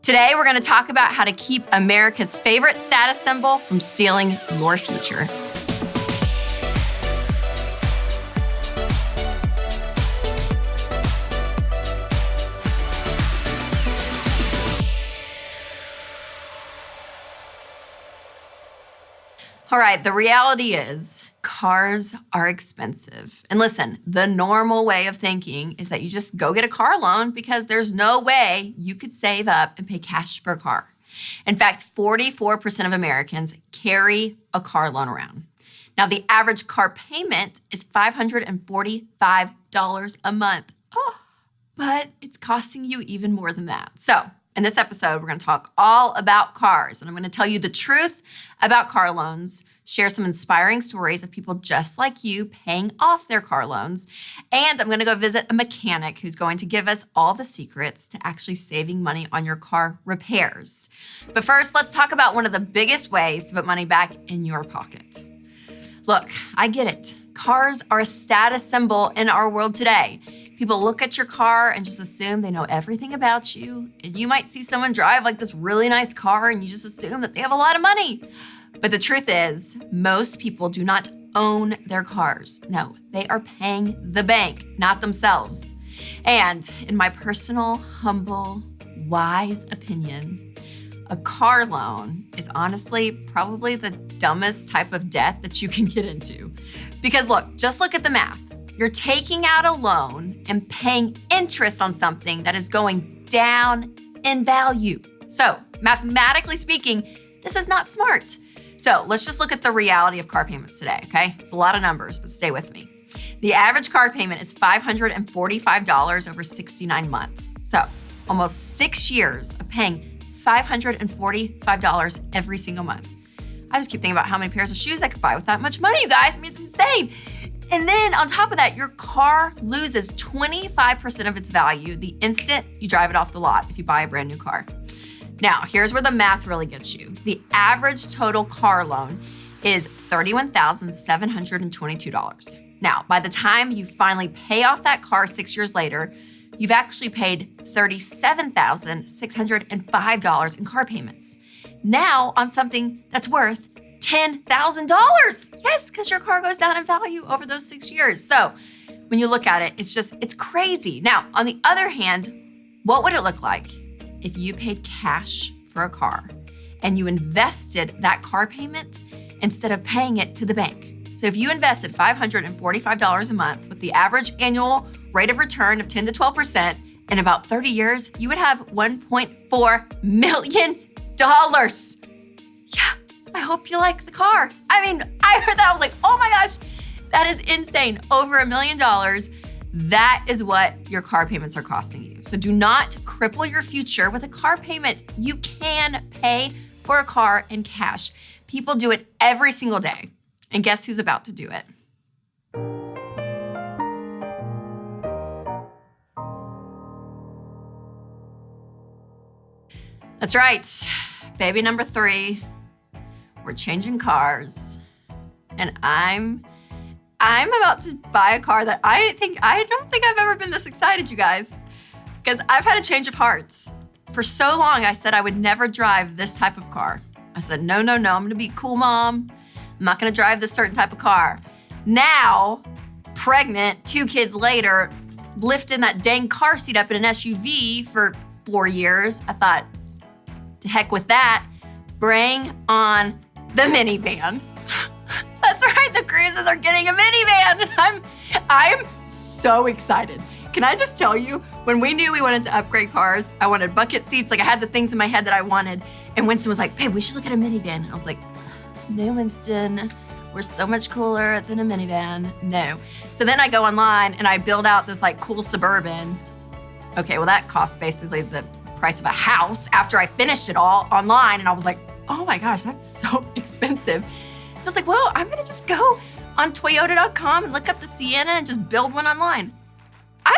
Today, we're going to talk about how to keep America's favorite status symbol from stealing your future. All right, the reality is cars are expensive. And listen, the normal way of thinking is that you just go get a car loan because there's no way you could save up and pay cash for a car. In fact, 44% of Americans carry a car loan around. Now, the average car payment is $545 a month. Oh, but it's costing you even more than that. So, in this episode, we're going to talk all about cars, and I'm going to tell you the truth about car loans, share some inspiring stories of people just like you paying off their car loans, and I'm going to go visit a mechanic who's going to give us all the secrets to actually saving money on your car repairs. But first, let's talk about one of the biggest ways to put money back in your pocket. Look, I get it. Cars are a status symbol in our world today. People look at your car and just assume they know everything about you. And you might see someone drive like this really nice car and you just assume that they have a lot of money. But the truth is, most people do not own their cars. No, they are paying the bank, not themselves. And in my personal, humble, wise opinion, a car loan is honestly probably the dumbest type of debt that you can get into. Because look, just look at the math. You're taking out a loan and paying interest on something that is going down in value. So, mathematically speaking, this is not smart. So, let's just look at the reality of car payments today, okay? It's a lot of numbers, but stay with me. The average car payment is $545 over 69 months. So, almost 6 years of paying $545 every single month. I just keep thinking about how many pairs of shoes I could buy with that much money, you guys. I mean, it's insane. And then on top of that, your car loses 25% of its value the instant you drive it off the lot if you buy a brand new car. Now, here's where the math really gets you. The average total car loan is $31,722. Now, by the time you finally pay off that car 6 years later, you've actually paid $37,605 in car payments. Now, on something that's worth $10,000. Yes, because your car goes down in value over those 6 years. So when you look at it, it's crazy. Now, on the other hand, what would it look like if you paid cash for a car and you invested that car payment instead of paying it to the bank? So if you invested $545 a month with the average annual rate of return of 10 to 12%, in about 30 years, you would have $1.4 million. Yeah. I hope you like the car. I mean, I heard that. I was like, oh my gosh, that is insane. Over $1 million. That is what your car payments are costing you. So do not cripple your future with a car payment. You can pay for a car in cash. People do it every single day. And guess who's about to do it? That's right. Baby number 3. We're changing cars, and I'm about to buy a car that I don't think I've ever been this excited, you guys, because I've had a change of hearts. For so long, I said I would never drive this type of car. I said, no, I'm gonna be a cool mom. I'm not gonna drive this certain type of car. Now, pregnant, 2 kids later, lifting that dang car seat up in an SUV for 4 years, I thought, to heck with that, bring on the minivan. That's right, the Cruzes are getting a minivan. I'm so excited. Can I just tell you, when we knew we wanted to upgrade cars, I wanted bucket seats, like I had the things in my head that I wanted, and Winston was like, babe, we should look at a minivan. I was like, no, Winston, we're so much cooler than a minivan, no. So then I go online and I build out this like cool Suburban. Okay, well that cost basically the price of a house after I finished it all online, and I was like, oh my gosh, that's so expensive. I was like, well, I'm gonna just go on Toyota.com and look up the Sienna and just build one online. I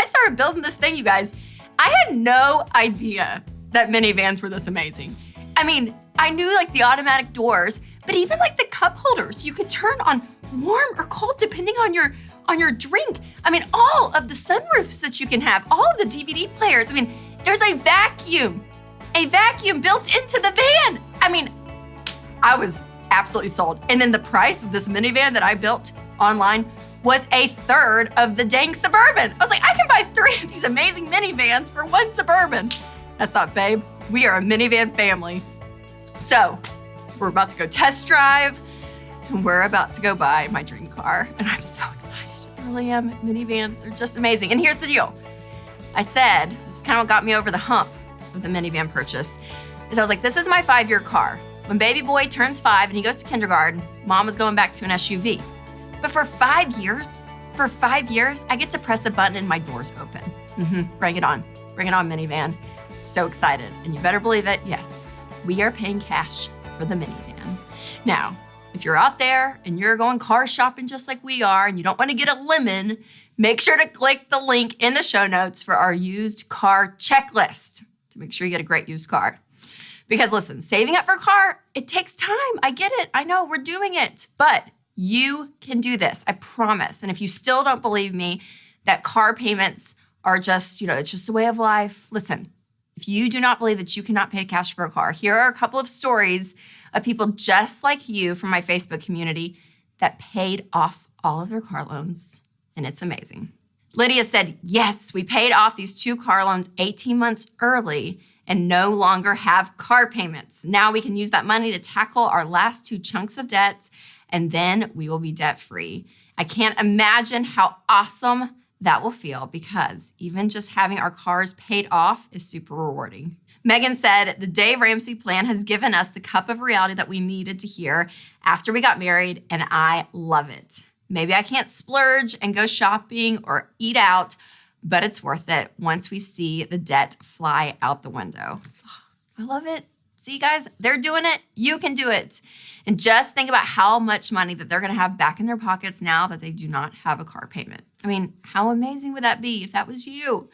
started building this thing, you guys. I had no idea that minivans were this amazing. I mean, I knew like the automatic doors, but even like the cup holders, you could turn on warm or cold depending on your drink. I mean, all of the sunroofs that you can have, all of the DVD players. I mean, There's a vacuum built into the van. I mean, I was absolutely sold. And then the price of this minivan that I built online was a third of the dang Suburban. I was like, I can buy 3 of these amazing minivans for 1 Suburban. I thought, babe, we are a minivan family. So we're about to go test drive and we're about to go buy my dream car. And I'm so excited. I really am. Minivans, they're just amazing. And here's the deal. I said, this is kind of what got me over the hump of the minivan purchase, is I was like, this is my 5-year car. When baby boy turns 5 and he goes to kindergarten, mom is going back to an SUV. But for 5 years, I get to press a button and my door's open. Bring it on, minivan. So excited. And you better believe it, yes, we are paying cash for the minivan. Now, if you're out there and you're going car shopping just like we are and you don't want to get a lemon, make sure to click the link in the show notes for our used car checklist to make sure you get a great used car. Because listen, saving up for a car, it takes time. I get it. I know we're doing it, but you can do this. I promise. And if you still don't believe me that car payments are just, it's just a way of life. Listen, if you do not believe that you cannot pay cash for a car, here are a couple of stories of people just like you from my Facebook community that paid off all of their car loans. And it's amazing. Lydia said, yes, we paid off these 2 car loans 18 months early and no longer have car payments. Now we can use that money to tackle our last 2 chunks of debt, and then we will be debt-free. I can't imagine how awesome that will feel because even just having our cars paid off is super rewarding. Megan said, the Dave Ramsey plan has given us the cup of reality that we needed to hear after we got married, and I love it. Maybe I can't splurge and go shopping or eat out, but it's worth it once we see the debt fly out the window. I love it. See, guys, they're doing it. You can do it. And just think about how much money that they're going to have back in their pockets now that they do not have a car payment. I mean, how amazing would that be if that was you?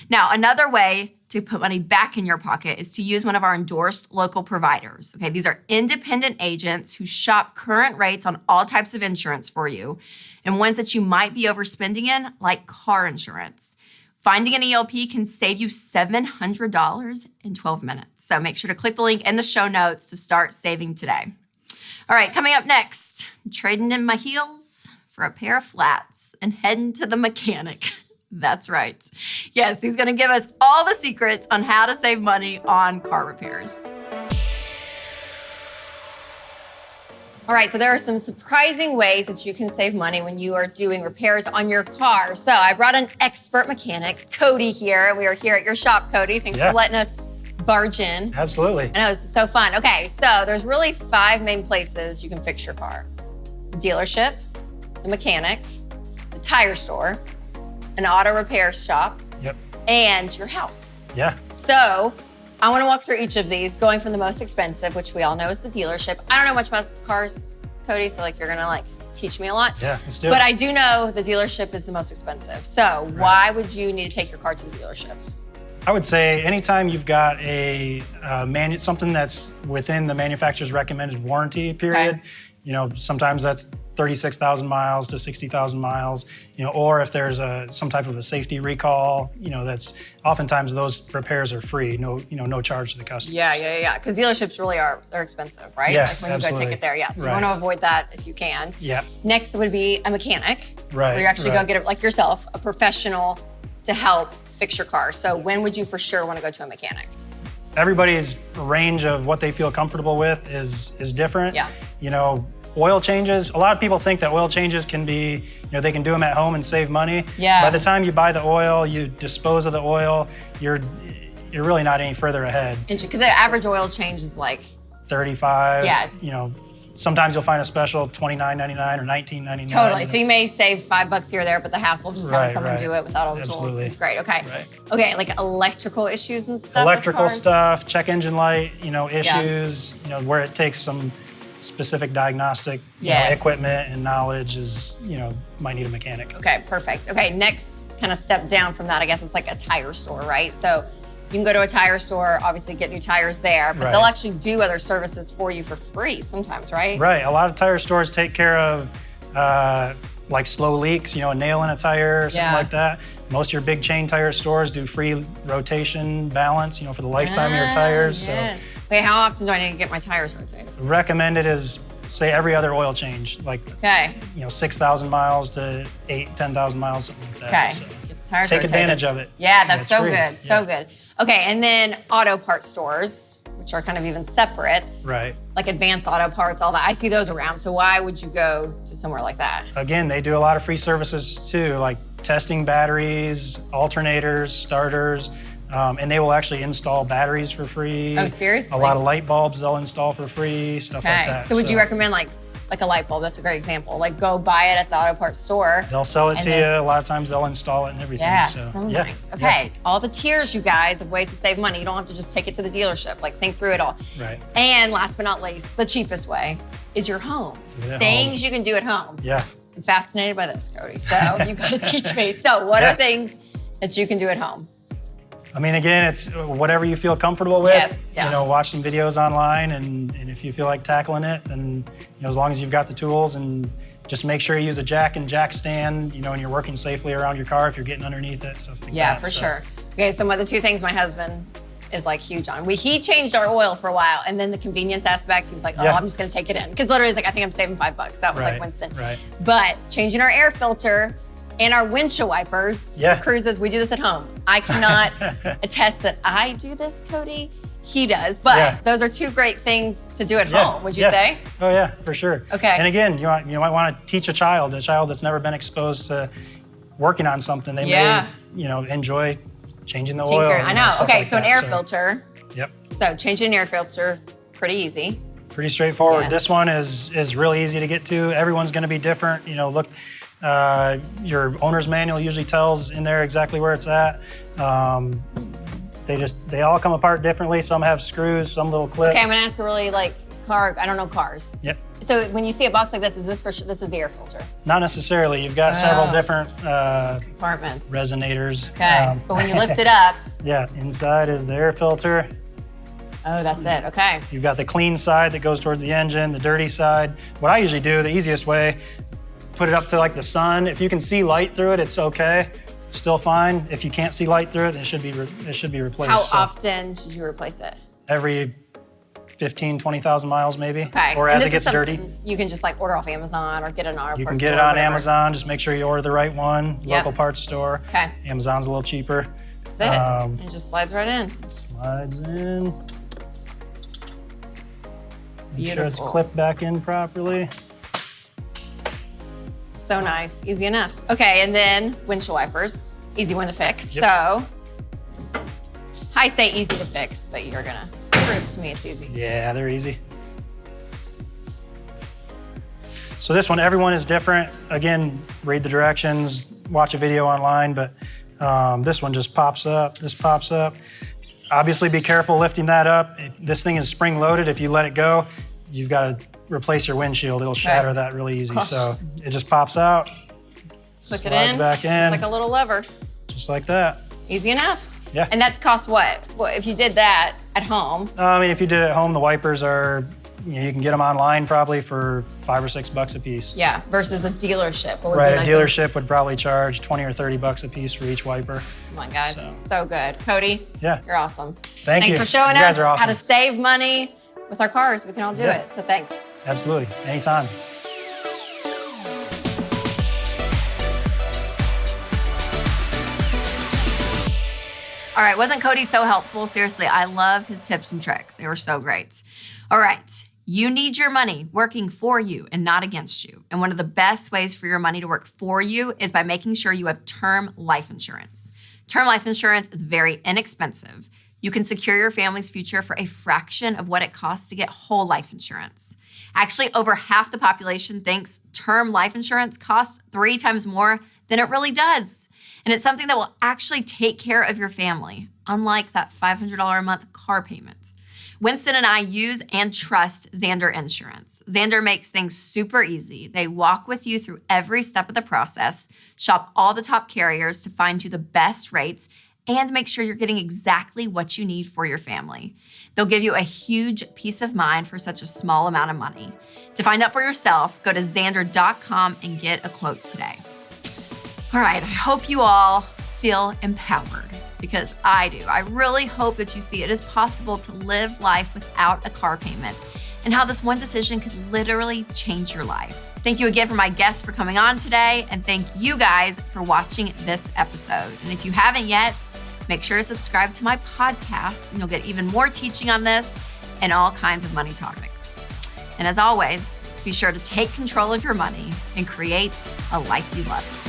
Now, another way to put money back in your pocket is to use one of our endorsed local providers. Okay, these are independent agents who shop current rates on all types of insurance for you and ones that you might be overspending in, like car insurance. Finding an ELP can save you $700 in 12 minutes. So make sure to click the link in the show notes to start saving today. All right, coming up next, I'm trading in my heels for a pair of flats and heading to the mechanic. That's right. Yes, he's going to give us all the secrets on how to save money on car repairs. All right, so there are some surprising ways that you can save money when you are doing repairs on your car. So I brought an expert mechanic, Cody, here. We are here at your shop, Cody. Thanks for letting us barge in. Absolutely. I know, this is so fun. Okay, so there's really 5 main places you can fix your car. The dealership, the mechanic, the tire store, an auto repair shop, and your house. Yeah. So I want to walk through each of these, going from the most expensive, which we all know is the dealership. I don't know much about cars, Cody, so you're gonna teach me a lot. Yeah, let's do it. But I do know the dealership is the most expensive. So why would you need to take your car to the dealership? I would say anytime you've got a something that's within the manufacturer's recommended warranty period, sometimes that's 36,000 miles to 60,000 miles, or if there's some type of a safety recall, that's oftentimes those repairs are free, no charge to the customer. Yeah. Because dealerships really they're expensive, right? Yeah, when absolutely. You go take it there, So you want to avoid that if you can. Yeah. Next would be a mechanic. Right. Where you actually go get it, like yourself, a professional to help fix your car. So when would you for sure want to go to a mechanic? Everybody's range of what they feel comfortable with is different. Yeah. Oil changes, a lot of people think that oil changes can be, they can do them at home and save money. Yeah. By the time you buy the oil, you dispose of the oil, you're really not any further ahead. Because the average oil change is like $35. Yeah. Sometimes you'll find a special $29.99 or $19.99. Totally. So you may save $5 here or there, but the hassle of just having someone do it without all the tools is great. Okay. Right. Okay, like electrical issues and stuff. Electrical stuff, check engine light, issues, where it takes some specific diagnostic equipment and knowledge is, might need a mechanic. Okay, perfect. Okay, next kind of step down from that, I guess, it's like a tire store, right? So you can go to a tire store, obviously get new tires there, but they'll actually do other services for you for free sometimes, right? Right, a lot of tire stores take care of like slow leaks, a nail in a tire or something like that. Most of your big chain tire stores do free rotation balance, for the lifetime of your tires. Yes. So Okay, how often do I need to get my tires rotated? recommended is, say, every other oil change, like, Okay. 6,000 miles to 10,000 miles, something like that. Okay. So Get the tires take rotated. advantage of it. Yeah, that's It's so free. good. So good. Okay, and then auto parts stores, which are kind of even separate. Right. Like Advanced Auto Parts, all that. I see those around. So why would you go to somewhere like that? Again, they do a lot of free services too, like testing batteries, alternators, starters, and they will actually install batteries for free. Oh, seriously? A lot of light bulbs they'll install for free, stuff like that. So would you recommend like a light bulb? That's a great example. Like go buy it at the auto parts store. They'll sell it and to then- you. A lot of times they'll install it and everything. Yeah, so so nice. Okay, all the tiers, you guys, of ways to save money. You don't have to just take it to the dealership. Like think through it all. Right. And last but not least, the cheapest way is your home. Do it at Things home. you can do at home. Yeah. I'm fascinated by this, Cody. So you got to teach me. So what are things that you can do at home? I mean, again, it's whatever you feel comfortable with. Yes, yeah. Watch some videos online, and if you feel like tackling it, then as long as you've got the tools, and just make sure you use a jack and jack stand, and you're working safely around your car if you're getting underneath it, stuff like that. Yeah, for sure. Okay, so the two things my husband is like huge on. He changed our oil for a while, and then the convenience aspect, he was like, oh, Yeah. I'm just gonna take it in. Because literally he's like, I think I'm saving $5. That was like Winston. Right. But changing our air filter and our windshield wipers, Cruises, we do this at home. I cannot attest that I do this, Cody. He does, but those are two great things to do at home, would you say? Oh yeah, for sure. Okay. And again, you might want to teach a child that's never been exposed to working on something. They may, enjoy changing the oil. I know. stuff Okay, like so an that. air filter. Yep. So changing an air filter, pretty easy. Pretty straightforward. Yes. This one is really easy to get to. Everyone's going to be different. Look, your owner's manual usually tells in there exactly where it's at. They all come apart differently. Some have screws, some little clips. Okay, I'm gonna ask a really I don't know cars. Yep. So when you see a box like this, this is the air filter? Not necessarily. You've got several different Compartments. resonators. Okay, but when you lift it up. Yeah, inside is the air filter. Oh, that's it, okay. You've got the clean side that goes towards the engine, the dirty side. What I usually do, the easiest way, put it up to the sun. If you can see light through it, it's okay. It's still fine. If you can't see light through it, it should be replaced. How often should you replace it? Every 15, 20,000 miles maybe. Okay. Or And as this it is gets dirty. something You can just order off Amazon or get an auto You parts can get it store, on whatever. Amazon. Just make sure you order the right one. Yep. Local parts store. Okay. Amazon's a little cheaper. That's it. It just slides right in. Slides in. Make sure it's Beautiful. clipped back in properly. So nice, easy enough. Okay, and then windshield wipers, easy one to fix. Yep. So, I say easy to fix, but you're gonna prove to me it's easy. Yeah, they're easy. So this one, everyone is different. Again, read the directions, watch a video online, but this one just pops up, this pops up. Obviously be careful lifting that up. If this thing is spring loaded, if you let it go, you've got to replace your windshield. It'll shatter that really easy. Gosh. So it just pops out, Click it slides in, back in, just like a little lever. just like that. Easy enough. Yeah. And that costs what? Well, if you did that at home, I mean, if you did it at home, the wipers are, you can get them online probably for $5 or $6 a piece. yeah, versus a dealership. What would Right, be a like dealership would probably charge 20 or 30 bucks a piece for each wiper. Come on, guys, so good. Cody, Yeah. you're awesome. Thank Thanks you. for showing You guys us are awesome. how to save money with our cars. We can all do Yeah. it, so thanks. Absolutely, anytime. All right, wasn't Cody so helpful? Seriously, I love his tips and tricks. They were so great. All right, you need your money working for you and not against you. And one of the best ways for your money to work for you is by making sure you have term life insurance. Term life insurance is very inexpensive. You can secure your family's future for a fraction of what it costs to get whole life insurance. Actually, over half the population thinks term life insurance costs 3 times more than it really does. And it's something that will actually take care of your family, unlike that $500 a month car payment. Winston and I use and trust Zander Insurance. Zander makes things super easy. They walk with you through every step of the process, shop all the top carriers to find you the best rates, and make sure you're getting exactly what you need for your family. They'll give you a huge peace of mind for such a small amount of money. To find out for yourself, go to Zander.com and get a quote today. All right, I hope you all feel empowered, because I do. I really hope that you see it is possible to live life without a car payment and how this one decision could literally change your life. Thank you again for my guests for coming on today, and thank you guys for watching this episode. And if you haven't yet, make sure to subscribe to my podcast and you'll get even more teaching on this and all kinds of money topics. And as always, be sure to take control of your money and create a life you love.